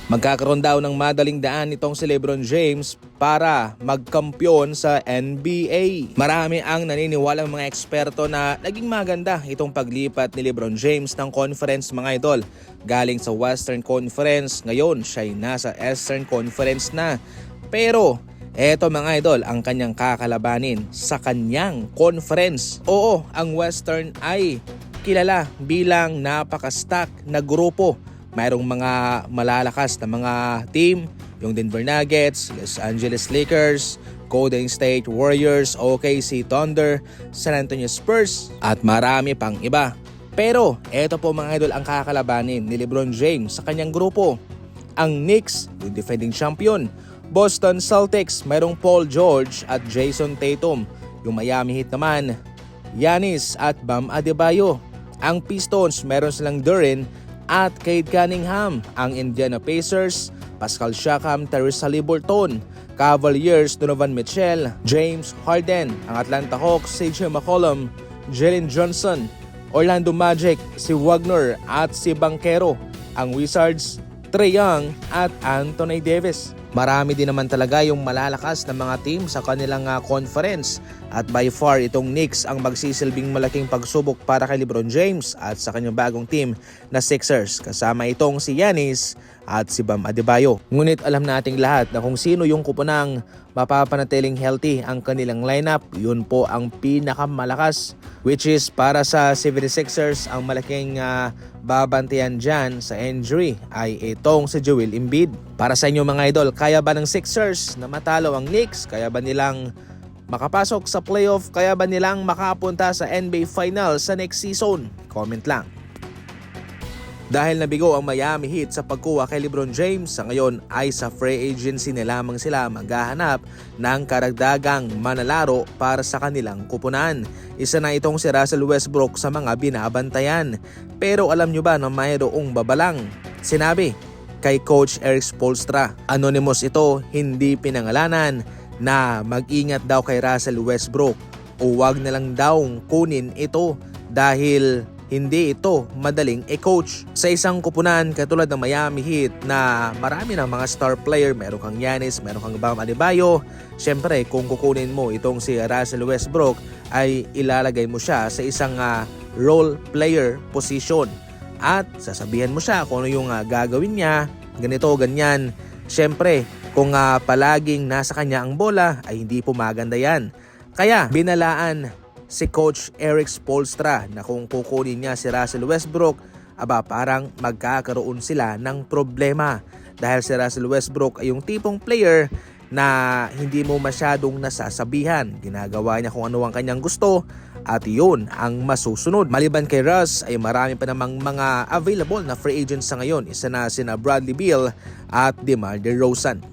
Magkakaroon daw ng madaling daan itong si LeBron James para magkampiyon sa NBA. Marami ang naniniwalang mga eksperto na naging maganda itong paglipat ni LeBron James ng conference mga idol. Galing sa Western Conference, ngayon siya'y nasa Eastern Conference na. Pero eto mga idol ang kanyang kakalabanin sa kanyang conference. Oo, ang Western ay kilala bilang napaka-stack na grupo. Mayroong mga malalakas na mga team, yung Denver Nuggets, Los Angeles Lakers, Golden State Warriors, OKC Thunder, San Antonio Spurs, at marami pang iba. Pero eto po mga idol ang kakalabanin ni LeBron James sa kanyang grupo. Ang Knicks, yung defending champion. Boston Celtics, mayroong Paul George at Jason Tatum. Yung Miami Heat naman, Giannis at Bam Adebayo. Ang Pistons, meron silang Duren at Cade Cunningham. Ang Indiana Pacers, Pascal Siakam, Tyrese Haliburton. Cavaliers, Donovan Mitchell, James Harden. Ang Atlanta Hawks, CJ McCollum, Jalen Johnson. Orlando Magic, si Wagner at si Banchero. Ang Wizards, Trae Young at Anthony Davis. Marami din naman talaga yung malalakas na mga team sa kanilang conference at by far itong Knicks ang magsisilbing malaking pagsubok para kay LeBron James at sa kanyang bagong team na Sixers kasama itong si Giannis at si Bam Adebayo. Ngunit alam nating lahat na kung sino yung kupunang mapapanatiling healthy ang kanilang lineup, yun po ang pinakamalakas, which is para sa 76ers ang malaking babantayan dyan sa injury ay itong si Joel Embiid. Para sa inyo mga idol, kaya ba ng Sixers na matalo ang Knicks? Kaya ba nilang makapasok sa playoff? Kaya ba nilang makapunta sa NBA Finals sa next season? Comment lang. Dahil nabigo ang Miami Heat sa pagkuha kay LeBron James, sa ngayon ay sa free agency na lamang sila maghahanap ng karagdagang manlalaro para sa kanilang kupunan. Isa na itong si Russell Westbrook sa mga binabantayan. Pero alam nyo ba na mayroong babalang? Sinabi kay Coach Eric Spoelstra, anonymous ito, hindi pinangalanan, na mag-ingat daw kay Russell Westbrook o wag na lang daw kunin ito dahil hindi ito madaling i-coach. Sa isang kupunan katulad ng Miami Heat na marami ng mga star player, meron kang Giannis, meron kang Bam Adebayo, syempre kung kukunin mo itong si Russell Westbrook ay ilalagay mo siya sa isang role player position at sasabihan mo siya kung ano yung gagawin niya, ganito, ganyan. Syempre kung palaging nasa kanya ang bola ay hindi po maganda yan. Kaya binalaan si Coach Eric Spoelstra na kung kukunin niya si Russell Westbrook, parang magkakaroon sila ng problema. Dahil si Russell Westbrook ay yung tipong player na hindi mo masyadong nasasabihan. Ginagawa niya kung ano ang kanyang gusto at yun ang masusunod. Maliban kay Russ ay marami pa namang mga available na free agents sa ngayon. Isa na sina Bradley Beal at DeMar DeRozan.